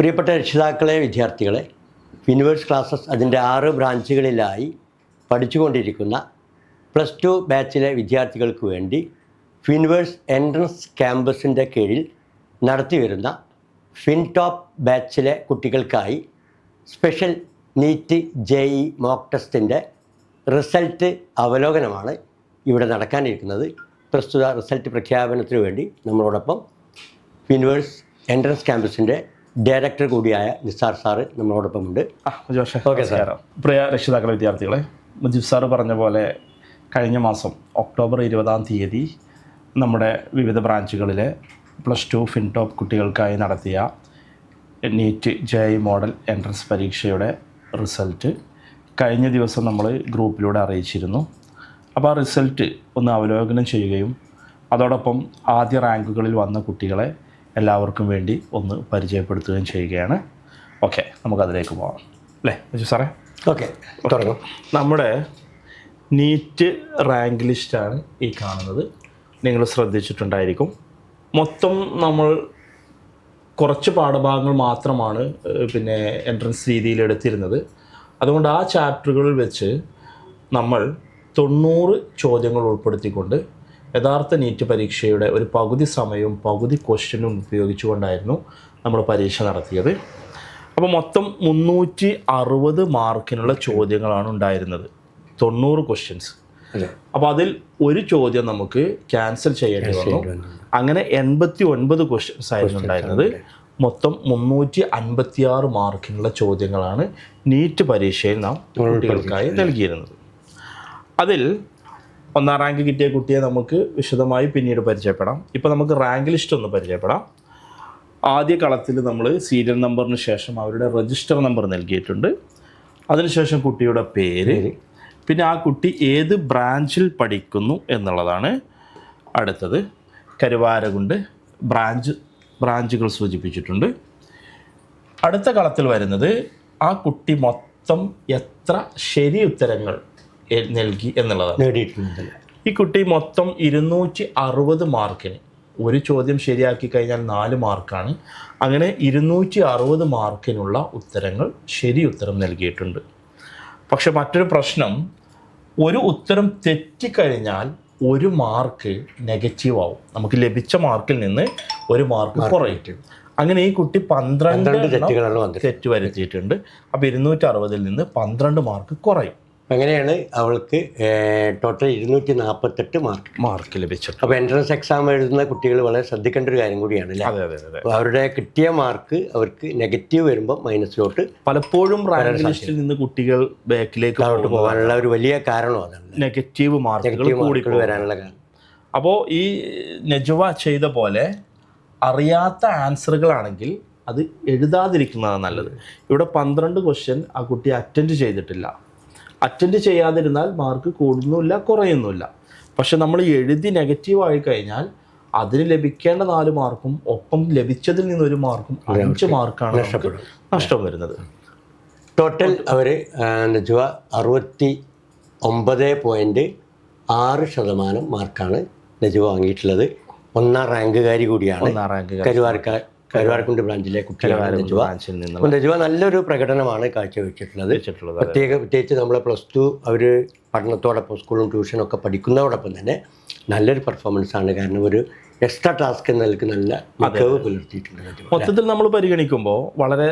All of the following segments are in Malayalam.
പ്രിയപ്പെട്ട രക്ഷിതാക്കളെ, വിദ്യാർത്ഥികളെ, ഫിൻവേഴ്സ് ക്ലാസ്സസ് അതിൻ്റെ 6 ബ്രാഞ്ചുകളിലായി പഠിച്ചുകൊണ്ടിരിക്കുന്ന +2 ബാച്ചിലെ വിദ്യാർത്ഥികൾക്ക് വേണ്ടി ഫിൻവേഴ്സ് എൻട്രൻസ് ക്യാമ്പസിൻ്റെ കീഴിൽ നടത്തിവരുന്ന ഫിൻടോപ്പ് ബാച്ചിലെ കുട്ടികൾക്കായി സ്പെഷ്യൽ നീറ്റ് JEE മോക്ക് ടെസ്റ്റിൻ്റെ റിസൾട്ട് അവലോകനമാണ് ഇവിടെ നടക്കാനിരിക്കുന്നത്. പ്രസ്തുത റിസൾട്ട് പ്രഖ്യാപനത്തിനു വേണ്ടി നമ്മളോടൊപ്പം ഫിൻവേഴ്സ് എൻട്രൻസ് ക്യാമ്പസിൻ്റെ ഡയറക്ടർ കൂടിയായ നിസാർ സാറ് നമ്മളോടൊപ്പമുണ്ട്. Okay sir. പ്രിയ രക്ഷിതാക്കളെ, വിദ്യാർത്ഥികളെ, മുജീബ് സാറ് പറഞ്ഞ പോലെ കഴിഞ്ഞ മാസം ഒക്ടോബർ 20 നമ്മുടെ വിവിധ ബ്രാഞ്ചുകളിലെ +2 ഫിൻടോപ്പ് കുട്ടികൾക്കായി നടത്തിയ നീറ്റ് JEE മോഡൽ എൻട്രൻസ് പരീക്ഷയുടെ റിസൾട്ട് കഴിഞ്ഞ ദിവസം നമ്മൾ ഗ്രൂപ്പിലൂടെ അറിയിച്ചിരുന്നു. അപ്പോൾ ആ റിസൾട്ട് ഒന്ന് അവലോകനം ചെയ്യുകയും അതോടൊപ്പം ആദ്യ റാങ്കുകളിൽ വന്ന കുട്ടികളെ എല്ലാവർക്കും വേണ്ടി ഒന്ന് പരിചയപ്പെടുത്തുകയും ചെയ്യുകയാണ്. ഓക്കെ, നമുക്കതിലേക്ക് പോകാം അല്ലേ മുജീബ് സാറേ? ഓക്കെ, തുടങ്ങും. നമ്മുടെ നീറ്റ് റാങ്ക് ലിസ്റ്റാണ് ഈ കാണുന്നത്. നിങ്ങൾ ശ്രദ്ധിച്ചിട്ടുണ്ടായിരിക്കും. മൊത്തം നമ്മൾ കുറച്ച് പാഠഭാഗങ്ങൾ മാത്രമാണ് എൻട്രൻസ് രീതിയിൽ എടുത്തിരുന്നത്. അതുകൊണ്ട് ആ ചാപ്റ്ററുകളിൽ വെച്ച് നമ്മൾ 90 ചോദ്യങ്ങൾ ഉൾപ്പെടുത്തിക്കൊണ്ട് യഥാർത്ഥ നീറ്റ് പരീക്ഷയുടെ ഒരു പകുതി സമയവും പകുതി ക്വസ്റ്റ്യനും ഉപയോഗിച്ചുകൊണ്ടായിരുന്നു നമ്മൾ പരീക്ഷ നടത്തിയത്. അപ്പോൾ മൊത്തം 360 മാർക്കിനുള്ള ചോദ്യങ്ങളാണ് ഉണ്ടായിരുന്നത്, 90 ക്വസ്റ്റ്യൻസ്. അപ്പോൾ അതിൽ ഒരു ചോദ്യം നമുക്ക് ക്യാൻസൽ ചെയ്യേണ്ടി വന്നു. അങ്ങനെ 89 ക്വസ്റ്റ്യൻസ് ആയിരുന്നു ഉണ്ടായിരുന്നത്. മൊത്തം 356 മാർക്കിനുള്ള ചോദ്യങ്ങളാണ് നീറ്റ് പരീക്ഷയിൽ നാം കുട്ടികൾക്കായി നൽകിയിരുന്നത്. അതിൽ 1ാം റാങ്ക് കിട്ടിയ കുട്ടിയെ നമുക്ക് വിശദമായി പിന്നീട് പരിചയപ്പെടാം. ഇപ്പോൾ നമുക്ക് റാങ്ക് ലിസ്റ്റ് ഒന്ന് പരിചയപ്പെടാം. ആദ്യ കളത്തിൽ നമ്മൾ സീരിയൽ നമ്പറിന് ശേഷം അവരുടെ രജിസ്റ്റർ നമ്പർ നൽകിയിട്ടുണ്ട്. അതിനുശേഷം കുട്ടിയുടെ പേര്, പിന്നെ ആ കുട്ടി ഏത് ബ്രാഞ്ചിൽ പഠിക്കുന്നു എന്നുള്ളതാണ് അടുത്തത്. കരുവാരകുണ്ട് ബ്രാഞ്ചുകൾ സൂചിപ്പിച്ചിട്ടുണ്ട്. അടുത്ത കളത്തിൽ വരുന്നത് ആ കുട്ടി മൊത്തം എത്ര ശരി ഉത്തരങ്ങൾ നൽകി എന്നുള്ളതാണ്. ഈ കുട്ടി മൊത്തം 260 മാർക്കിന് ഒരു ചോദ്യം ശരിയാക്കി കഴിഞ്ഞാൽ 4 മാർക്കാണ്. അങ്ങനെ 260 മാർക്കിനുള്ള ഉത്തരങ്ങൾ ശരി ഉത്തരം നൽകിയിട്ടുണ്ട്. പക്ഷെ മറ്റൊരു പ്രശ്നം, ഒരു ഉത്തരം തെറ്റിക്കഴിഞ്ഞാൽ 1 മാർക്ക് നെഗറ്റീവ് ആവും. നമുക്ക് ലഭിച്ച മാർക്കിൽ നിന്ന് 1 മാർക്ക് കുറയും. അങ്ങനെ ഈ കുട്ടി 12 തെറ്റ് വരുത്തിയിട്ടുണ്ട്. അപ്പോൾ 260-ൽ നിന്ന് 12 മാർക്ക് കുറയും. അങ്ങനെയാണ് അവൾക്ക് ടോട്ടൽ 248 മാർക്ക് ലഭിച്ചത്. അപ്പോൾ എൻട്രൻസ് എക്സാം എഴുതുന്ന കുട്ടികൾ വളരെ ശ്രദ്ധിക്കേണ്ട ഒരു കാര്യം കൂടിയാണ് അല്ലേ? അപ്പോൾ അവരുടെ കിട്ടിയ മാർക്ക് അവർക്ക് നെഗറ്റീവ് വരുമ്പോൾ മൈനസിലോട്ട് പലപ്പോഴും റാങ്ക് ലിസ്റ്റിൽ നിന്ന് കുട്ടികൾ ബാക്കിലേക്ക് പോകാനുള്ള ഒരു വലിയ കാരണം അതാണ്, നെഗറ്റീവ് മാർക്കുകൾ വരാനുള്ള കാരണം. അപ്പോൾ ഈ നജുവ ചെയ്ത പോലെ അറിയാത്ത ആൻസറുകളാണെങ്കിൽ അത് എഴുതാതിരിക്കുന്നതാണ് നല്ലത്. ഇവിടെ 12 ക്വസ്റ്റ്യൻ ആ കുട്ടി അറ്റൻഡ് ചെയ്തിട്ടില്ല. അറ്റൻഡ് ചെയ്യാതിരുന്നാൽ മാർക്ക് കൂടുന്നുമില്ല കുറയുന്നുമില്ല. പക്ഷെ നമ്മൾ എഴുതി നെഗറ്റീവായി കഴിഞ്ഞാൽ അതിന് ലഭിക്കേണ്ട 4 മാർക്കും ഒപ്പം ലഭിച്ചതിൽ നിന്ന് 1 മാർക്കും 5 മാർക്കാണ് നഷ്ടം വരുന്നത്. ടോട്ടൽ അവർ നജുവ 69.6% മാർക്കാണ് നജുവ വാങ്ങിയിട്ടുള്ളത്. 1ാം റാങ്കുകാരി കൂടിയാണ്. കരുവാരക്കുണ്ട് ബ്രാഞ്ചിലെ കുട്ടികളാണ് നജുവ. നല്ലൊരു പ്രകടനമാണ് കാഴ്ചവെച്ചിട്ടുള്ളത്. പ്രത്യേകിച്ച് നമ്മളെ +2 അവർ പഠനത്തോടൊപ്പം സ്കൂളും ട്യൂഷനൊക്കെ പഠിക്കുന്നതോടൊപ്പം തന്നെ നല്ലൊരു പെർഫോമൻസ് ആണ്. കാരണം ഒരു എക്സ്ട്രാ ടാസ്ക് എന്നതിലേക്ക് നല്ല മികവ് പുലർത്തിയിട്ടുണ്ട്. മൊത്തത്തിൽ നമ്മൾ പരിഗണിക്കുമ്പോൾ വളരെ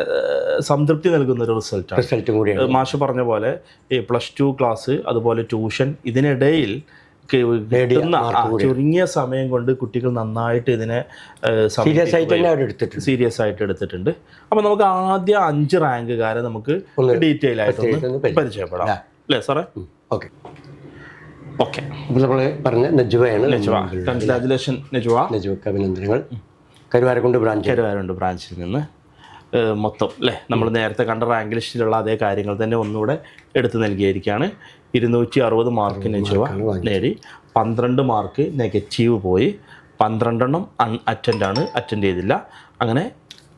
സംതൃപ്തി നൽകുന്ന ഒരു റിസൾട്ടും കൂടിയാണ്. മാഷ് പറഞ്ഞ പോലെ ഈ +2 ക്ലാസ് അതുപോലെ ട്യൂഷൻ ഇതിനിടയിൽ ചുരുങ്ങിയ സമയം കൊണ്ട് കുട്ടികൾ നന്നായിട്ട് ഇതിനെ സീരിയസ് ആയിട്ട് എടുത്തിട്ടുണ്ട്. അപ്പോൾ നമുക്ക് ആദ്യ 5 റാങ്കുകാരെ നമുക്ക് ഡീറ്റെയിൽ ആയിട്ടൊന്ന് പരിചയപ്പെടാം അല്ലേ സാറേ? ഓക്കെ. നമ്മൾ പറഞ്ഞ നജുവയാണ്. കൺഗ്രാജുലേഷൻ നജുവക്ക് അഭിനന്ദനങ്ങൾ. കരുവാരക്കുണ്ട് ബ്രാഞ്ചിൽ നിന്ന് മൊത്തം അല്ലേ നമ്മൾ നേരത്തെ കണ്ട റാങ്ക് ലിസ്റ്റിലുള്ള അതേ കാര്യങ്ങൾ തന്നെ ഒന്നുകൂടെ എടുത്തു നൽകിയിരിക്കുകയാണ്. 260 മാർക്ക് നജുവ നേടി, 12 മാർക്ക് നെഗറ്റീവ് പോയി, 12 അറ്റൻഡ് ചെയ്തില്ല. അങ്ങനെ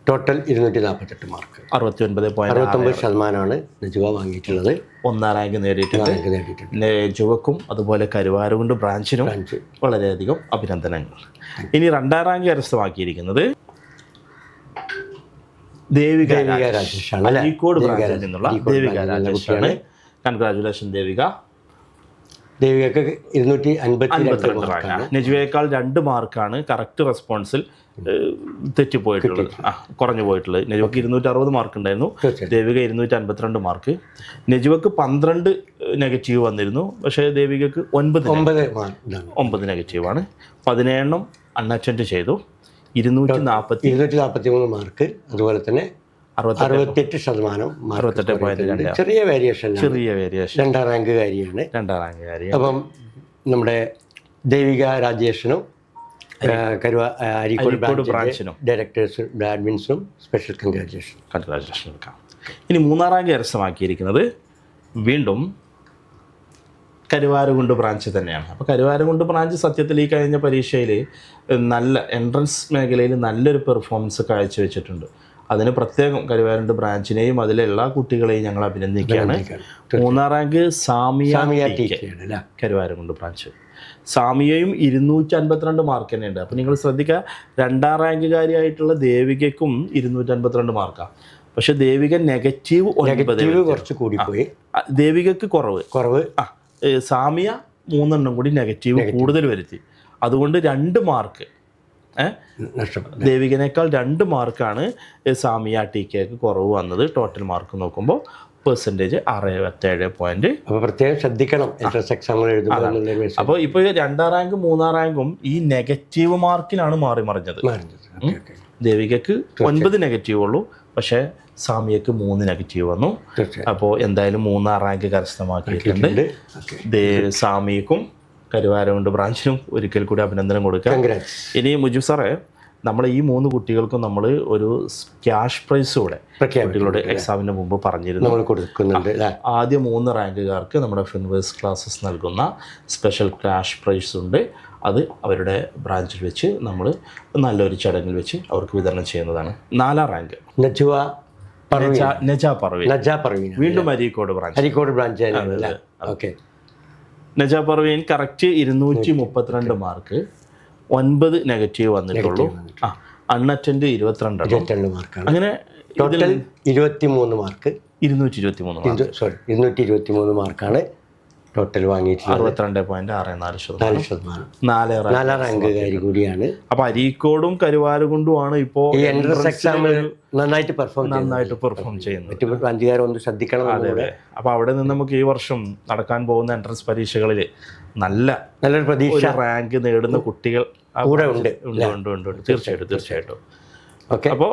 ടോട്ടൽ 248 മാർക്ക്, 69.69% നജുവ വാങ്ങിയിട്ടുള്ളത്. 1ാം റാങ്ക് നേടിയിട്ടുണ്ട്. നജുവക്കും അതുപോലെ കരുവാരകുണ്ട് ബ്രാഞ്ചിനും വളരെയധികം അഭിനന്ദനങ്ങൾ. ഇനി 2ാം റാങ്ക് കരസ്ഥമാക്കിയിരിക്കുന്നത് ദേവിക രാജേഷാണ് അല്ലേ? അഴീക്കോട് ബ്രാഞ്ചിൽ നിന്നുള്ള ദേവിക രാജേഷാണ്. കൺഗ്രാജുലേഷൻ ദേവിക. ദേവികക്ക് 252 റാങ്കാണ്. നജുവയേക്കാൾ 2 മാർക്കാണ് കറക്റ്റ് റെസ്പോൺസിൽ തെറ്റിപ്പോയിട്ടുള്ളത്, കുറഞ്ഞു പോയിട്ടുള്ളത്. നജുവക്ക് 260 മാർക്ക് ഉണ്ടായിരുന്നു, ദേവിക 252 മാർക്ക്. നജുവക്ക് 12 നെഗറ്റീവ് വന്നിരുന്നു, പക്ഷേ ദേവികക്ക് 9 നെഗറ്റീവാണ്. 17 അൺഅറ്റൻഡ് ചെയ്തു. 243 മാർക്ക്. അതുപോലെ തന്നെ 68%. ചെറിയ വേരിയേഷൻ. 2ാം റാങ്കുകാരിയാണ്. അപ്പം നമ്മുടെ ദേവിക രാജേഷനും അരീക്കോട് ബ്രാഞ്ചിനും ഡയറക്ടേഴ്സും അഡ്മിൻസും സ്പെഷ്യൽ കൺഗ്രാജുലേഷൻ എടുക്കാം. ഇനി 3ാം റാങ്ക് കരസ്ഥമാക്കിയിരിക്കുന്നത് വീണ്ടും കരുവാരകുണ്ട് ബ്രാഞ്ച് തന്നെയാണ്. അപ്പോൾ കരുവാരകുണ്ട് ബ്രാഞ്ച് സത്യത്തിൽ ഈ കഴിഞ്ഞ പരീക്ഷയിൽ നല്ല എൻട്രൻസ് മേഖലയിൽ നല്ലൊരു പെർഫോമൻസ് കാഴ്ചവെച്ചിട്ടുണ്ട്. അതിന് പ്രത്യേകം കരുവാരകുണ്ട് ബ്രാഞ്ചിനെയും അതിലെ എല്ലാ കുട്ടികളെയും ഞങ്ങൾ അഭിനന്ദിക്കുകയാണ്. 3ാം റാങ്ക് സാമിയ കരുവാരകുണ്ട് ബ്രാഞ്ച്. സാമിയയും 252 മാർക്ക് തന്നെയുണ്ട്. അപ്പോൾ നിങ്ങൾ ശ്രദ്ധിക്കുക, 2ാം റാങ്കുകാരിയായിട്ടുള്ള ദേവികയ്ക്കും 252 മാർക്കാണ്. പക്ഷെ ദേവിക നെഗറ്റീവ് കുറച്ച് കൂടിപ്പോയി. ദേവികക്ക് കുറവ്. സാമിയ 3 കൂടി നെഗറ്റീവ് കൂടുതൽ വരുത്തി. അതുകൊണ്ട് 2 മാർക്ക് ദേവികനേക്കാൾ 2 മാർക്കാണ് സാമിയ TKക്ക് കുറവ് വന്നത്. ടോട്ടൽ മാർക്ക് നോക്കുമ്പോൾ പെർസെൻറ്റേജ് 67. അപ്പോൾ പ്രത്യേകം ശ്രദ്ധിക്കണം എൻട്രൻസ് എക്സാമുകൾ എഴുതുമ്പോൾ. അപ്പോൾ ഇപ്പോൾ 2ാം റാങ്കും 3ാം റാങ്കും ഈ നെഗറ്റീവ് മാർക്കിനാണ് മറിഞ്ഞത്. ദേവികക്ക് 9 നെഗറ്റീവ് ഉള്ളൂ, പക്ഷേ സാമിയക്ക് 3 നെഗറ്റീവ് വന്നു. അപ്പോൾ എന്തായാലും 3ാം റാങ്ക് കരസ്ഥമാക്കിയിട്ടുണ്ട്. സാമിയക്കും കരുവാരകുണ്ട് ബ്രാഞ്ചിനും ഒരിക്കൽ കൂടി അഭിനന്ദനം കൊടുക്കാം. ഇനി മുജീബ് സാറേ, നമ്മൾ ഈ 3 കുട്ടികൾക്കും നമ്മൾ ഒരു ക്യാഷ് പ്രൈസ് കൂടെ കുട്ടികളുടെ എക്സാമിന് മുമ്പ് പറഞ്ഞിരുന്നു. ആദ്യ 3 റാങ്കുകാർക്ക് നമ്മുടെ ഫിൻവേഴ്സ് ക്ലാസ്സസ് നൽകുന്ന സ്പെഷ്യൽ ക്യാഷ് പ്രൈസ് ഉണ്ട്. അത് അവരുടെ ബ്രാഞ്ചിൽ വെച്ച് നമ്മൾ നല്ലൊരു ചടങ്ങിൽ വെച്ച് അവർക്ക് വിതരണം ചെയ്യുന്നതാണ്. 4ാം റാങ്ക് നജ പർവീൻ, വീണ്ടും Areekode branch. Naja Parveen correct 232 mark, 9 negative വന്നിട്ടുള്ളൂ. അൺഅറ്റൻഡ് 22 മാർക്കാണ്. അങ്ങനെ ടോട്ടൽ 23 മാർക്ക്. 223 മാർക്കാണ് ടോട്ടൽ വാങ്ങിയിട്ടുള്ളത്. 62.64%. 4ാം റാങ്കുകാരി കൂടിയാണ്. അപ്പോൾ അരീക്കോടും കരുവാരകുണ്ടുമാണ് ഇപ്പോൾ ഈ എൻട്രൻസ് എക്സാമിൽ നന്നായിട്ട് പെർഫോം ചെയ്യുന്നത്. ബ്രാഞ്ചുകാരൊന്ന് ശ്രദ്ധിക്കണം. അപ്പോൾ അവിടെ നിന്ന് നമുക്ക് ഈ വർഷം നടക്കാൻ പോകുന്ന എൻട്രൻസ് പരീക്ഷകളിൽ നല്ലൊരു പ്രതീക്ഷ റാങ്ക് നേടുന്ന കുട്ടികൾ കൂടെ ഉണ്ട്. തീർച്ചയായിട്ടും. അപ്പോൾ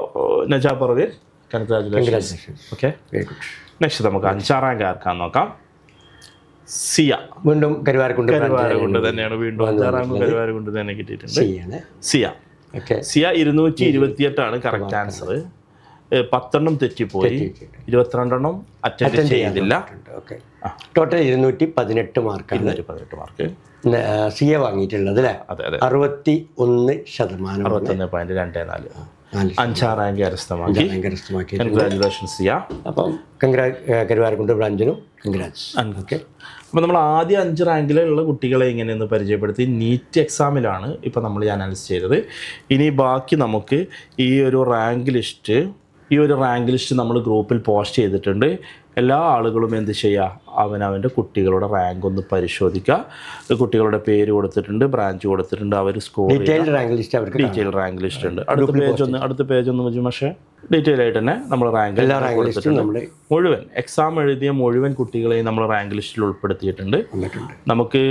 നജ പർവീൻ, കൺഗ്രാജുലേഷൻസ്. ഓക്കെ, നെക്സ്റ്റ് നമുക്ക് 5ാം റാങ്ക് ആർക്കാൻ നോക്കാം. സിയ, വീണ്ടും കരുവാരകുണ്ട് തന്നെയാണ്. വീണ്ടും 5ാം റാങ്ക് കരുവാരകുണ്ട് തന്നെ കിട്ടിയിട്ടുണ്ട്. സിയ 228 കറക്റ്റ് ആൻസർ. 10 തെറ്റിപ്പോയി, 22 അറ്റൻഡ് ചെയ്തില്ല. ടോട്ടൽ 218 മാർക്കാണ്. സിയ വാങ്ങിയിട്ടുള്ളത് അല്ലേ? 61%. 61.24. 5ാം റാങ്ക് കരസ്ഥമാക്കി. കൺഗ്രാജുലേഷൻ സിയ. അപ്പം കരുവാരകുണ്ട് ബ്രാഞ്ചിനും കൺഗ്രാറ്റ്സ്. അപ്പോൾ നമ്മൾ ആദ്യ 5 റാങ്കിലുള്ള കുട്ടികളെ ഇങ്ങനെയൊന്ന് പരിചയപ്പെടുത്തി. നീറ്റ് എക്സാമിലാണ് ഇപ്പോൾ ഞാൻ അനലൈസ് ചെയ്തത്. ഇനി ബാക്കി നമുക്ക് ഈ ഒരു റാങ്ക് ലിസ്റ്റ് നമ്മൾ ഗ്രൂപ്പിൽ പോസ്റ്റ് ചെയ്തിട്ടുണ്ട്. എല്ലാ ആളുകളും എന്ത് ചെയ്യുക, അവനവൻ്റെ കുട്ടികളുടെ റാങ്ക് ഒന്ന് പരിശോധിക്കുക. കുട്ടികളുടെ പേര് കൊടുത്തിട്ടുണ്ട്, ബ്രാഞ്ച് കൊടുത്തിട്ടുണ്ട്, അവർ സ്കോർ ഡീറ്റെയിൽ റാങ്ക് ലിസ്റ്റ് ഉണ്ട്. അടുത്ത പേജ് ഒന്ന് വെച്ചു. പക്ഷേ ഡീറ്റെയിൽ ആയിട്ട് തന്നെ നമ്മൾ റാങ്ക് മുഴുവൻ എക്സാം എഴുതിയ മുഴുവൻ കുട്ടികളെയും നമ്മൾ റാങ്ക് ലിസ്റ്റിൽ ഉൾപ്പെടുത്തിയിട്ടുണ്ട്. നമുക്ക്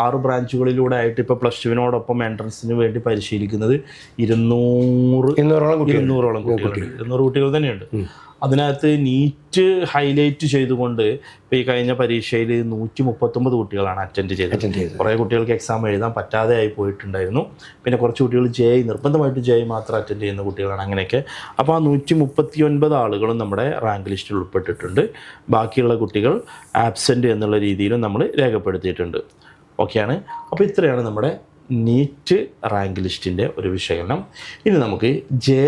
6 ബ്രാഞ്ചുകളിലൂടെ ആയിട്ട് ഇപ്പോൾ +2വിനോടൊപ്പം എൻട്രൻസിന് വേണ്ടി പരിശീലിക്കുന്നത് 200ഓളം കുട്ടികൾ തന്നെയുണ്ട്. അതിനകത്ത് നീറ്റ് ഹൈലൈറ്റ് ചെയ്തുകൊണ്ട് ഇപ്പോൾ ഈ കഴിഞ്ഞ പരീക്ഷയിൽ 139 കുട്ടികളാണ് അറ്റൻഡ് ചെയ്തത്. കുറേ കുട്ടികൾക്ക് എക്സാം എഴുതാൻ പറ്റാതെ ആയി പോയിട്ടുണ്ടായിരുന്നു. പിന്നെ കുറച്ച് കുട്ടികൾ നിർബന്ധമായിട്ട് ജെ മാത്രം അറ്റൻഡ് ചെയ്യുന്ന കുട്ടികളാണ്. അങ്ങനെയൊക്കെ അപ്പോൾ ആ 139 ആളുകളും നമ്മുടെ റാങ്ക് ലിസ്റ്റിൽ ഉൾപ്പെട്ടിട്ടുണ്ട്. ബാക്കിയുള്ള കുട്ടികൾ ആബ്സെൻ്റ് എന്നുള്ള രീതിയിലും നമ്മൾ രേഖപ്പെടുത്തിയിട്ടുണ്ട്. ഓക്കെയാണ്. അപ്പോൾ ഇത്രയാണ് നമ്മുടെ നീറ്റ് റാങ്ക് ലിസ്റ്റിൻ്റെ ഒരു വിശകലനം. ഇനി നമുക്ക് ജെ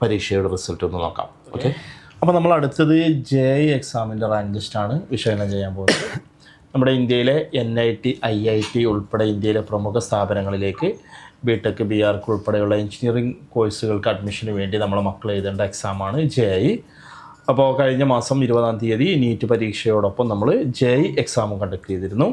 പരീക്ഷയുടെ റിസൾട്ട് ഒന്ന് നോക്കാം. ഓക്കെ, അപ്പോൾ നമ്മൾ അടുത്തത് ജെ എക്സാമിൻ്റെ റാങ്ക് ലിസ്റ്റാണ് വിശകലനം ചെയ്യാൻ പോകുന്നത്. നമ്മുടെ ഇന്ത്യയിലെ NIT IIT ഉൾപ്പെടെ ഇന്ത്യയിലെ പ്രമുഖ സ്ഥാപനങ്ങളിലേക്ക് ബിടെക് BArch ഉൾപ്പെടെയുള്ള എഞ്ചിനീയറിംഗ് കോഴ്സുകൾക്ക് അഡ്മിഷന് വേണ്ടി നമ്മളെ മക്കൾ എഴുതേണ്ട എക്സാമാണ് JEE. അപ്പോൾ കഴിഞ്ഞ മാസം 20-ാം തീയതി നീറ്റ് പരീക്ഷയോടൊപ്പം നമ്മൾ JEE എക്സാമും കണ്ടക്ട് ചെയ്തിരുന്നു.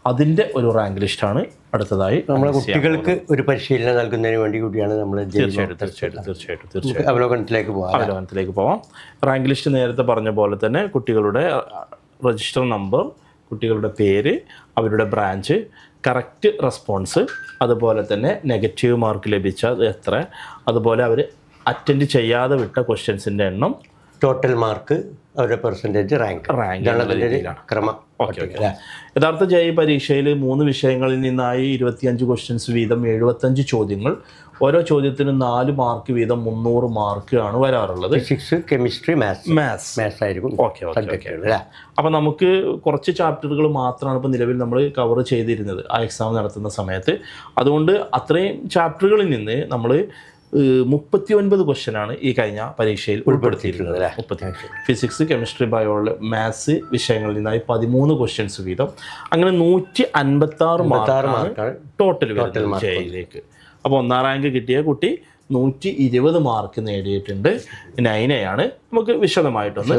അതിൻ്റെ ഒരു റാങ്ക് ലിസ്റ്റാണ് അടുത്തതായി നമ്മളെ കുട്ടികൾക്ക് ഒരു പരിശീലനം നൽകുന്നതിന് വേണ്ടി കൂടിയാണ് നമ്മൾ തീർച്ചയായിട്ടും അവലോകനത്തിലേക്ക് പോവാം. റാങ്ക് ലിസ്റ്റ് നേരത്തെ പറഞ്ഞ പോലെ തന്നെ കുട്ടികളുടെ രജിസ്റ്റർ നമ്പർ, കുട്ടികളുടെ പേര്, അവരുടെ ബ്രാഞ്ച്, കറക്റ്റ് റെസ്പോൺസ്, അതുപോലെ തന്നെ നെഗറ്റീവ് മാർക്ക് ലഭിച്ചത് എത്ര, അതുപോലെ അവർ അറ്റൻഡ് ചെയ്യാതെ വിട്ട ക്വസ്റ്റ്യൻസിൻ്റെ എണ്ണം, ടോട്ടൽ മാർക്ക്, അവരുടെ പെർസെൻറ്റേജ്, റാങ്ക് ക്രമം. യഥാർത്ഥ JEE പരീക്ഷയിൽ 3 വിഷയങ്ങളിൽ നിന്നായി 25 ക്വസ്റ്റ്യൻസ് വീതം 75 ചോദ്യങ്ങൾ. ഓരോ ചോദ്യത്തിനും 4 മാർക്ക് വീതം 300 മാർക്ക് ആണ് വരാറുള്ളത്. ഫിസിക്സ്, കെമിസ്ട്രി, മാത്സ് ആയിരിക്കും. അപ്പോൾ നമുക്ക് കുറച്ച് ചാപ്റ്ററുകൾ മാത്രമാണ് ഇപ്പോൾ നിലവിൽ നമ്മൾ കവർ ചെയ്തിരുന്നത് ആ എക്സാം നടത്തുന്ന സമയത്ത്. അതുകൊണ്ട് അത്രയും ചാപ്റ്ററുകളിൽ നിന്ന് നമ്മൾ 39 ക്വസ്റ്റ്യനാണ് ഈ കഴിഞ്ഞ പരീക്ഷയിൽ ഉൾപ്പെടുത്തിയിട്ടുള്ളത്. 30 ഫിസിക്സ്, കെമിസ്ട്രി, ബയോളജി, മാത്സ് വിഷയങ്ങളിൽ നിന്നായി 13 ക്വസ്റ്റ്യൻസ് വീതം. അങ്ങനെ 156 മാർക്കാണ് ടോട്ടൽ JEEയിലേക്ക്. അപ്പോൾ 1ാം റാങ്ക് കിട്ടിയ കുട്ടി 120 മാർക്ക് നേടിയിട്ടുണ്ട്. നൈനയാണ്. നമുക്ക് വിശദമായിട്ടൊന്ന്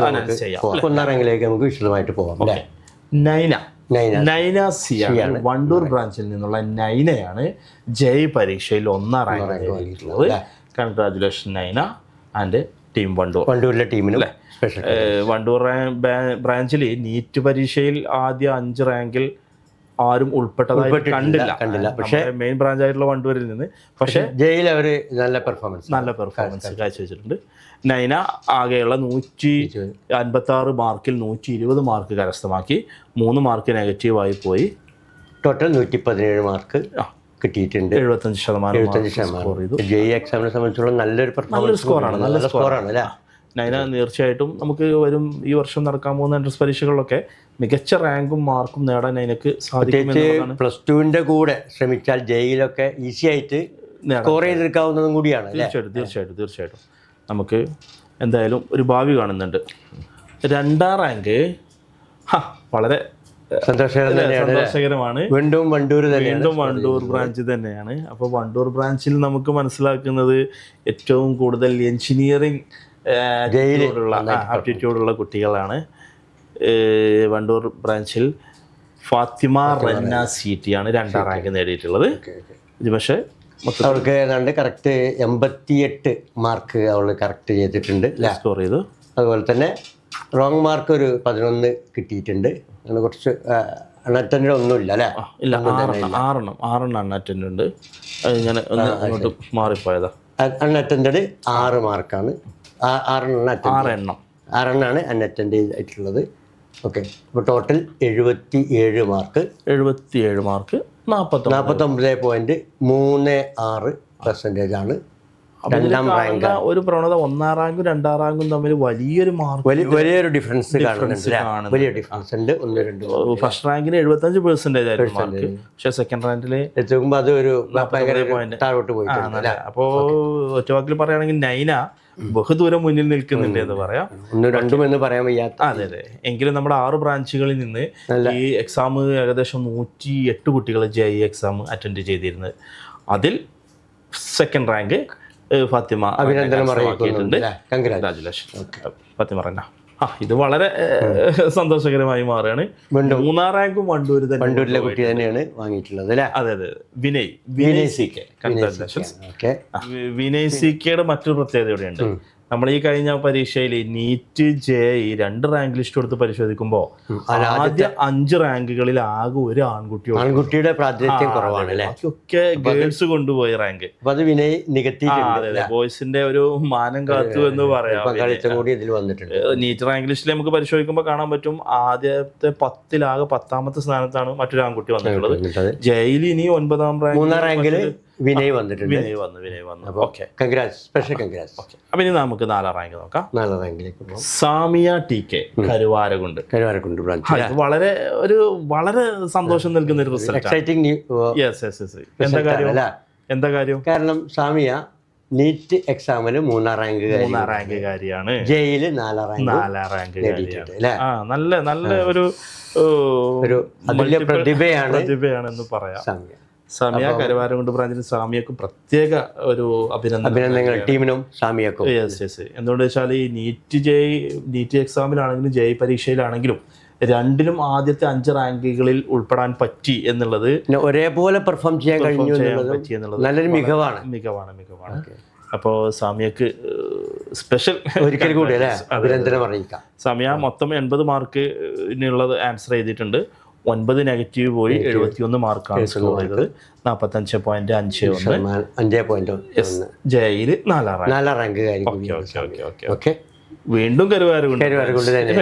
അനൗൺസ് ചെയ്യാം. 1ാം റാങ്കിലേക്ക് നമുക്ക് വിശദമായിട്ട് പോകാം. നൈന സി ആണ്, വണ്ടൂർ ബ്രാഞ്ചിൽ നിന്നുള്ള നൈനയാണ് JEE പരീക്ഷയിൽ 1ാം റാങ്ക് നേടിയിട്ടുള്ളത്. കൺഗ്രാജുലേഷൻ നൈന ആൻഡ് ടീം വണ്ടൂരിലെ ടീമിന്. വണ്ടൂർ ബ്രാഞ്ചിൽ നീറ്റ് പരീക്ഷയിൽ ആദ്യ 5 റാങ്കിൽ ആരും ഉൾപ്പെട്ടതായിട്ട് കണ്ടില്ല. പക്ഷേ മെയിൻ ബ്രാഞ്ച് ആയിട്ടുള്ള വണ്ടൂരിൽ നിന്ന് പക്ഷേ JEEയിൽ അവർ നല്ല പെർഫോമൻസ് കാഴ്ചവെച്ചിട്ടുണ്ട്. നൈന ആകെയുള്ള 156 മാർക്കിൽ 120 മാർക്ക് കരസ്ഥമാക്കി. 3 മാർക്ക് നെഗറ്റീവായി പോയി. ടോട്ടൽ 117 മാർക്ക് കിട്ടിയിട്ടുണ്ട്. 75% JEE എക്സാമിനെ സംബന്ധിച്ചുള്ള നല്ലൊരു സ്കോറാണ്. നല്ല സ്കോറാണ് അല്ലേ? നൈന തീർച്ചയായിട്ടും നമുക്ക് വരും ഈ വർഷം നടക്കാൻ പോകുന്ന എൻട്രൻസ് പരീക്ഷകളിലൊക്കെ മികച്ച റാങ്കും മാർക്കും നേടാൻ എനിക്ക് സാധിക്കും. +2ന്റെ കൂടെ ശ്രമിച്ചാൽ JEEയിലൊക്കെ ഈസി ആയിട്ട് സ്കോർ ചെയ്തെടുക്കാവുന്നതും കൂടിയാണ്. തീർച്ചയായിട്ടും നമുക്ക് എന്തായാലും ഒരു ഭാവി കാണുന്നുണ്ട്. 2ാം റാങ്ക് വളരെ സന്തോഷകരമാണ്. വീണ്ടും വണ്ടൂർ ബ്രാഞ്ച് തന്നെയാണ്. അപ്പോൾ വണ്ടൂർ ബ്രാഞ്ചിൽ നമുക്ക് മനസ്സിലാക്കുന്നത് ഏറ്റവും കൂടുതൽ എഞ്ചിനീയറിംഗ് ആപ്റ്റിറ്റ്യൂഡുള്ള കുട്ടികളാണ്. വണ്ടൂർ ബ്രാഞ്ചിൽ ഫാത്തിമ റന്ന CT ആണ് 2ാം റാങ്ക് നേടിയിട്ടുള്ളത്. ഇത് പക്ഷേ അവർക്ക് ഏതാണ്ട് കറക്റ്റ് 88 മാർക്ക് അവൾ കറക്റ്റ് ചെയ്തിട്ടുണ്ട്, സ്കോർ ചെയ്തു. അതുപോലെ തന്നെ റോങ് മാർക്ക് ഒരു 11 കിട്ടിയിട്ടുണ്ട്. അങ്ങനെ കുറച്ച് അൺഅറ്റൻഡ് ഒന്നുമില്ല അല്ലേ? ഇല്ല, 6 അൺഅറ്റൻഡ് ഉണ്ട്. ഞാൻ ഒന്ന് അങ്ങോട്ട് മാറിപ്പോയതാ. അൺഅറ്റൻഡ് 6 മാർക്കാണ്. 6 എണ്ണമാണ് അൺഅറ്റൻഡ് ആയിട്ടുള്ളത്. ഓക്കെ. അപ്പോൾ ടോട്ടൽ 77 മാർക്ക് 49.36% ആണ് 2ാം റാങ്ക്. ഒരു പ്രവണത 1ാം റാങ്കും 2ാം റാങ്കും തമ്മിൽ വലിയൊരു ഡിഫറൻസ് കാണുന്നുണ്ട്. വലിയ ഡിഫറൻസ് ഉണ്ട്. 1-2 ഫസ്റ്റ് റാങ്കിന് 75% ആയിരുന്നു മാർക്ക്. പക്ഷേ സെക്കൻഡ് റാങ്കിൽ എത്തുമ്പോൾ അത് ഒരു താഴോട്ട് പോയി. അപ്പോൾ ഒറ്റവാക്കിൽ പറയുകയാണെങ്കിൽ നൈന ബഹുദൂരം മുന്നിൽ നിൽക്കുന്നുണ്ട് എന്ന് പറയാം. 1-2 എന്ന് പറയാൻ വയ്യാത്ത. അതെ. എങ്കിലും നമ്മുടെ 6 ബ്രാഞ്ചുകളിൽ നിന്ന് ഈ എക്സാം ഏകദേശം 108 കുട്ടികൾ JEE എക്സാം അറ്റൻഡ് ചെയ്തിരുന്നത്. അതിൽ സെക്കൻഡ് റാങ്ക് ഫാത്തിമ. അഭിനന്ദനം അറിയിക്കുന്നുണ്ട്. കൺഗ്രാജുലേഷൻ ഫാത്തിമ റന്ന. ഇത് വളരെ സന്തോഷകരമായി മാറുകയാണ്. 3ാം റാങ്കും വണ്ടൂരിലെ കുട്ടി തന്നെയാണ് വാങ്ങിയിട്ടുള്ളത് അല്ലേ? അതെ. വിനയ് CK. കൺഗ്രാജുലേഷൻസ്. വിനയ് CKയുടെ മറ്റൊരു പ്രത്യേകത കൂടെയുണ്ട്. നമ്മൾ ഈ കഴിഞ്ഞ പരീക്ഷയിൽ നീറ്റ് JEE 2 റാങ്ക് ലിസ്റ്റ് എടുത്ത് പരിശോധിക്കുമ്പോൾ ആദ്യ 5 റാങ്കുകളിൽ ആകെ ഒരു ആൺകുട്ടിയുടെ പ്രാതിനിധ്യം കുറവാണ്. ഒക്കെ ഗേൾസ് കൊണ്ടുപോയ റാങ്ക്. അത് വിനയ് ബോയ്സിന്റെ ഒരു മാനം കാത്തു എന്ന് പറയാം. നീറ്റ് റാങ്ക് ലിസ്റ്റിൽ നമുക്ക് പരിശോധിക്കുമ്പോൾ കാണാൻ പറ്റും ആദ്യത്തെ 10 ആകെ 10ാമത്തെ സ്ഥാനത്താണ് മറ്റൊരു ആൺകുട്ടി വന്നിട്ടുള്ളത്. JEEയിൽ ഇനി 9ാം റാങ്കിൽ വിനയ് വന്നിട്ടുണ്ട്. വിനയ് വന്നു. Okay, special congrats. അപ്പൊ ഇനി നമുക്ക് 4ാം റാങ്ക് നോക്കാം. 4ാം റാങ്കിലേക്ക് പോകാം. Samiya TK Karuvarakundu branch. വളരെ സന്തോഷം നൽകുന്ന ഒരു റിസൾട്ട്. എക്സൈറ്റിംഗ്. എന്താ കാര്യം? കാരണം സാമിയ നീറ്റ് എക്സാമിന് 3ാം റാങ്കുകാരിയാണ്. JEEയിൽ 4ാം റാങ്ക്. നല്ല ഒരു പ്രതിഭയാണ് എന്ന് പറയാം. സാമിയ കരുവാരകുണ്ട് ബ്രാഞ്ചിന് സാമിയക്കും പ്രത്യേക ഒരു അഭിനന്ദനങ്ങൾ ടീമിനും സാമിയക്കും. യെസ്. എന്തുകൊണ്ട് വെച്ചാൽ ഈ നീറ്റ് എക്സാമിലാണെങ്കിലും ജെ പരീക്ഷയിലാണെങ്കിലും രണ്ടിലും ആദ്യത്തെ 5 റാങ്കുകളിൽ ഉൾപ്പെടാൻ പറ്റി എന്നുള്ളത്, ഒരേപോലെ പെർഫോം ചെയ്യാൻ കഴിഞ്ഞു എന്നുള്ളത് നല്ലൊരു മികവാണ്. അപ്പോൾ സാമിയക്ക് സ്പെഷ്യൽ ഒരിക്കൽ കൂടി അഭിനന്ദനം അറിയിക്കാം. സാമിയ മൊത്തം 80 മാർക്കിനുള്ളത് ആൻസർ ചെയ്തിട്ടുണ്ട്. 9 നെഗറ്റീവ് പോയി 71 മാർക്കാണ് സ്കോർ ചെയ്തത്. 45.51. Jail 4ാം rank. വീണ്ടും കരുവാരകുണ്ട് തന്നെ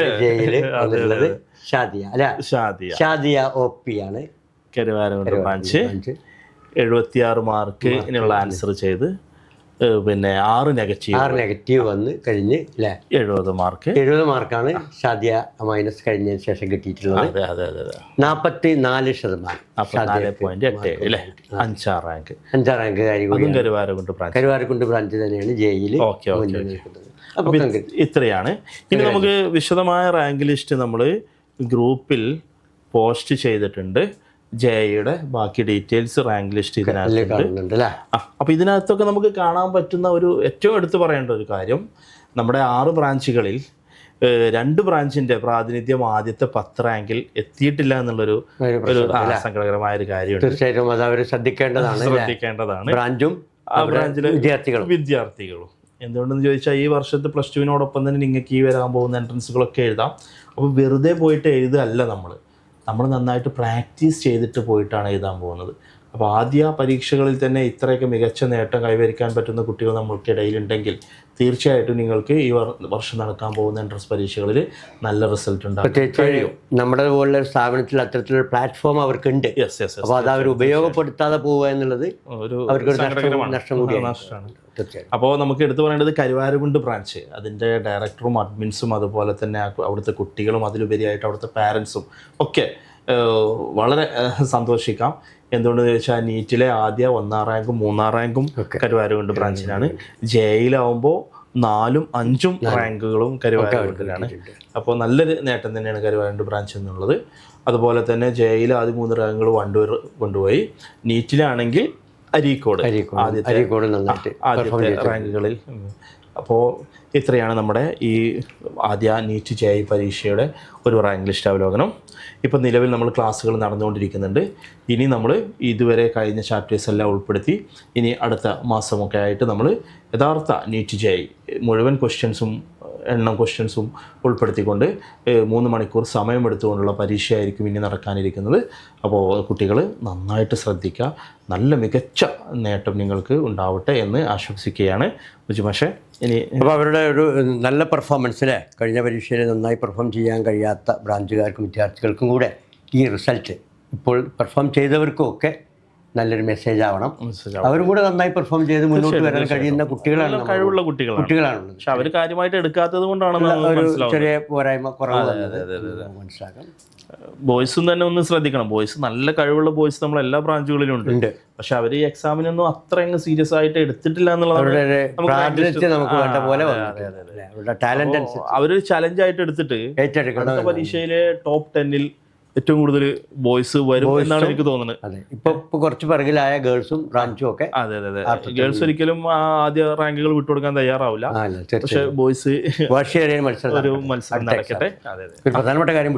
ഷാദിയ OP ആണ് കരുവാരകുണ്ട് ബ്രാഞ്ച്. 76 മാർക്കിനുള്ള ആൻസർ ചെയ്ത് പിന്നെ 6 നെഗറ്റീവ് വന്ന് കഴിഞ്ഞ് 70 മാർക്കാണ് ഷാദിയ മൈനസ് കഴിഞ്ഞതിന് ശേഷം കിട്ടിയിട്ടുള്ളത്. 44%. 4.87 5ാം റാങ്ക്. 5ാം റാങ്കുകാരി കരുവാരകുണ്ട് ബ്രാഞ്ച് തന്നെയാണ് ജയിൽ. അപ്പോൾ ഇത്രയാണ്. ഇനി നമുക്ക് വിശദമായ റാങ്ക് ലിസ്റ്റ് നമ്മൾ ഗ്രൂപ്പിൽ പോസ്റ്റ് ചെയ്തിട്ടുണ്ട്. ജെയുടെ ബാക്കി ഡീറ്റെയിൽസ് റാങ്ക് ലിസ്റ്റ് ഇതിനകത്തുണ്ട്. അപ്പോൾ ഇതിനകത്തൊക്കെ നമുക്ക് കാണാൻ പറ്റുന്ന ഒരു ഏറ്റവും എടുത്തു പറയേണ്ട ഒരു കാര്യം, നമ്മുടെ 6 ബ്രാഞ്ചുകളിൽ 2 ബ്രാഞ്ചിന്റെ പ്രാതിനിധ്യം ആദ്യത്തെ 10 റാങ്കിൽ എത്തിയിട്ടില്ല എന്നുള്ളൊരു സങ്കടകരമായ ഒരു കാര്യമുണ്ട്. തീർച്ചയായിട്ടും അത് അവർ ശ്രദ്ധിക്കേണ്ടതാണ്. ബ്രാഞ്ചും ബ്രാഞ്ചിലെ വിദ്യാർത്ഥികളും എന്തുകൊണ്ടെന്ന് ചോദിച്ചാൽ ഈ വർഷത്തെ പ്ലസ് ടുവിനോടൊപ്പം തന്നെ നിങ്ങൾക്ക് ഈ വരാൻ പോകുന്ന എൻട്രൻസുകളൊക്കെ എഴുതാം. അപ്പോൾ വെറുതെ പോയിട്ട് എഴുതല്ല, നമ്മൾ നന്നായിട്ട് പ്രാക്ടീസ് ചെയ്തിട്ട് പോയിട്ടാണ് എഴുതാൻ പോകുന്നത്. അപ്പോൾ ആദ്യ പരീക്ഷകളിൽ തന്നെ ഇത്രയൊക്കെ മികച്ച നേട്ടം കൈവരിക്കാൻ പറ്റുന്ന കുട്ടികൾ നമ്മൾക്കിടയിലുണ്ടെങ്കിൽ തീർച്ചയായിട്ടും നിങ്ങൾക്ക് ഈ വർഷം നടക്കാൻ പോകുന്ന എൻട്രൻസ് പരീക്ഷകളിൽ നല്ല റിസൾട്ട് ഉണ്ടാകും. നമ്മുടെ പോലുള്ള ഒരു സ്ഥാപനത്തിൽ അത്തരത്തിലൊരു പ്ലാറ്റ്ഫോം അവർക്കുണ്ട്. അപ്പോൾ അത് അവർ ഉപയോഗപ്പെടുത്താതെ പോവുക എന്നുള്ളത് നഷ്ടം കൂടിയാണ്. അപ്പോൾ നമുക്ക് എടുത്തു പറയേണ്ടത് കരുവാരകുണ്ട് ബ്രാഞ്ച്, അതിൻ്റെ ഡയറക്ടറും അഡ്മിൻസും അതുപോലെ തന്നെ അവിടുത്തെ കുട്ടികളും അതിലുപരിയായിട്ട് അവിടുത്തെ പാരൻസും ഒക്കെ വളരെ സന്തോഷിക്കാം. എന്തുകൊണ്ടെന്ന് ചോദിച്ചാൽ നീറ്റിലെ ആദ്യ 1ാം റാങ്കും 3ാം റാങ്കും കരുവാരകുണ്ട് ബ്രാഞ്ചിനാണ്. ജെയിലാവുമ്പോൾ 4ഉം 5ഉം റാങ്കുകളും കരുവാരകുണ്ടിലാണ്. അപ്പോൾ നല്ലൊരു നേട്ടം തന്നെയാണ് കരുവാരകുണ്ട് ബ്രാഞ്ച് എന്നുള്ളത്. അതുപോലെ തന്നെ ജെയിൽ ആദ്യ 3 റാങ്കുകൾ വണ്ടൂർ കൊണ്ടുപോയി. നീറ്റിലാണെങ്കിൽ അരീക്കോട് ആദ്യത്തെ റാങ്കുകളിൽ. അപ്പോൾ ഇത്രയാണ് നമ്മുടെ ഈ ആദ്യ നീറ്റ് ജെ പരീക്ഷയുടെ ഒരു റാങ്ക് ലിസ്റ്റ് അവലോകനം. ഇപ്പോൾ നിലവിൽ നമ്മൾ ക്ലാസ്സുകൾ നടന്നുകൊണ്ടിരിക്കുന്നുണ്ട്. ഇനി നമ്മൾ ഇതുവരെ കഴിഞ്ഞ ചാപ്റ്റേഴ്സ് എല്ലാം ഉൾപ്പെടുത്തി ഇനി അടുത്ത മാസമൊക്കെ ആയിട്ട് നമ്മൾ യഥാർത്ഥ നീറ്റ് ജെ മുഴുവൻ എണ്ണം ക്വസ്റ്റ്യൻസും ഉൾപ്പെടുത്തിക്കൊണ്ട് 3 മണിക്കൂർ സമയമെടുത്തുകൊണ്ടുള്ള പരീക്ഷയായിരിക്കും ഇനി നടക്കാനിരിക്കുന്നത്. അപ്പോൾ കുട്ടികൾ നന്നായിട്ട് ശ്രദ്ധിക്കുക. നല്ല മികച്ച നേട്ടം നിങ്ങൾക്ക് ഉണ്ടാവട്ടെ എന്ന് ആശംസിക്കുകയാണ്. പക്ഷേ ഇനി അപ്പോൾ അവരുടെ ഒരു നല്ല പെർഫോമൻസിലെ കഴിഞ്ഞ പരീക്ഷയിൽ നന്നായി പെർഫോം ചെയ്യാൻ കഴിയാത്ത ബ്രാഞ്ചുകാർക്കും വിദ്യാർത്ഥികൾക്കും കൂടെ ഈ റിസൾട്ട് ഇപ്പോൾ പെർഫോം ചെയ്തവർക്കും ഒക്കെ നല്ലൊരു മെസ്സേജ് ആവണം. അവരും കൂടെ നന്നായി പെർഫോം ചെയ്ത് മുന്നോട്ട് വരാൻ കഴിയുന്ന കഴിവുള്ള കുട്ടികളാണ്. പക്ഷെ അവർ കാര്യമായിട്ട് എടുക്കാത്തത് കൊണ്ടാണ് ചെറിയ പോരായ്മ കുറവ് മനസ്സിലാക്കാം. ബോയ്സും തന്നെ ഒന്ന് ശ്രദ്ധിക്കണം. ബോയ്സ് നല്ല കഴിവുള്ള ബോയ്സ് നമ്മൾ എല്ലാ ബ്രാഞ്ചുകളിലും ഉണ്ട്. പക്ഷെ അവർ ഈ എക്സാമിനൊന്നും അത്ര സീരിയസ് ആയിട്ട് എടുത്തിട്ടില്ല എന്നുള്ളതാണ്. അവര് ചലഞ്ചായിട്ട് എടുത്തിട്ട് അടുത്ത പരീക്ഷയിലെ ടോപ്പ് 10-ൽ ഏറ്റവും കൂടുതൽ ബോയ്സ് വരും എന്നാണ് എനിക്ക് തോന്നുന്നത്. ഇപ്പൊ കുറച്ച് പിറകിലായ ഗേൾസും ബ്രാഞ്ചും ഒക്കെ. അതെ. ഗേൾസ് ഒരിക്കലും ആദ്യ റാങ്കുകൾ വിട്ടുകൊടുക്കാൻ തയ്യാറാവില്ല. പക്ഷെ ബോയ്സ് ഒരു മത്സരം നടക്കട്ടെ. പ്രധാനപ്പെട്ട കാര്യം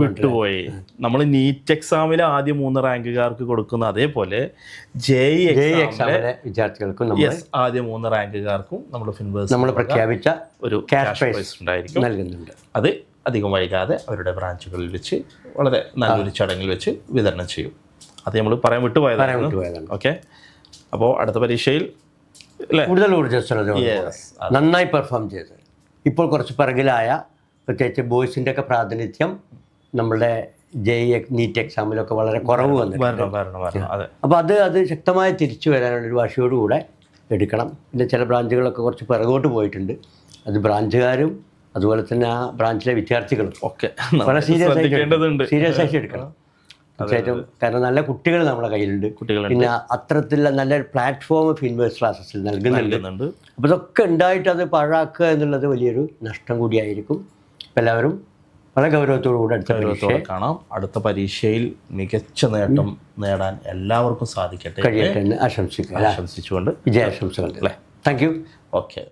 വിട്ടുപോയി. നമ്മൾ നീറ്റ് എക്സാമിലെ ആദ്യ 3 റാങ്കുകാർക്ക് കൊടുക്കുന്ന അതേപോലെ ജെഇ എക്സാമിലെ വിദ്യാർത്ഥികൾക്കും ആദ്യ 3 റാങ്കുകാർക്കും നമ്മൾ പ്രഖ്യാപിച്ച ഒരു ക്യാഷ് പ്രൈസ് ഉണ്ടായിരിക്കും, നൽകുന്നുണ്ട്. അത് അധികം വൈകാതെ അവരുടെ ബ്രാഞ്ചുകളിൽ വെച്ച് വളരെ നല്ലൊരു ചടങ്ങിൽ വെച്ച് വിതരണം ചെയ്യും. അത് നമ്മൾ പറയാൻ വിട്ടുപോയതാണ്. ഓക്കെ. അപ്പോൾ അടുത്ത പരീക്ഷയിൽ കൂടുതൽ നന്നായി പെർഫോം ചെയ്ത് ഇപ്പോൾ കുറച്ച് പിറകിലായ പ്രത്യേകിച്ച് ബോയ്സിൻ്റെ ഒക്കെ പ്രാതിനിധ്യം നമ്മളുടെ നീറ്റ് എക്സാമിലൊക്കെ വളരെ കുറവ് വന്നിട്ടുണ്ട്. അപ്പോൾ അത് ശക്തമായി തിരിച്ചു വരാനുള്ളൊരു വാശിയോടുകൂടെ എടുക്കണം. പിന്നെ ചില ബ്രാഞ്ചുകളൊക്കെ കുറച്ച് പിറകോട്ട് പോയിട്ടുണ്ട്. അത് ബ്രാഞ്ചുകാരും അതുപോലെ തന്നെ ആ ബ്രാഞ്ചിലെ വിദ്യാർത്ഥികളും ഒക്കെ വളരെ സീരിയസ് ആയിട്ട് എടുക്കണം തീർച്ചയായിട്ടും. കാരണം നല്ല കുട്ടികൾ നമ്മുടെ കയ്യിലുണ്ട്. പിന്നെ അത്തരത്തിലുള്ള നല്ലൊരു പ്ലാറ്റ്ഫോം ഫിൻവേഴ്സ് ക്ലാസ്സസിൽ നൽകുന്നുണ്ട്. അപ്പോൾ ഇതൊക്കെ ഉണ്ടായിട്ട് അത് പാഴാക്കുക എന്നുള്ളത് വലിയൊരു നഷ്ടം കൂടിയായിരിക്കും. അപ്പോൾ എല്ലാവരും വളരെ ഗൗരവത്തോടുകൂടി അടുത്ത ഗൗരവത്തോടെ കാണാം. അടുത്ത പരീക്ഷയിൽ മികച്ച നേട്ടം നേടാൻ എല്ലാവർക്കും സാധിക്കട്ടെ കഴിയട്ടെ എന്ന് ആശംസിച്ചുകൊണ്ട് ആശംസിച്ചുകൊണ്ട് വിജയാശംസകൾ. Thank you. ഓക്കെ.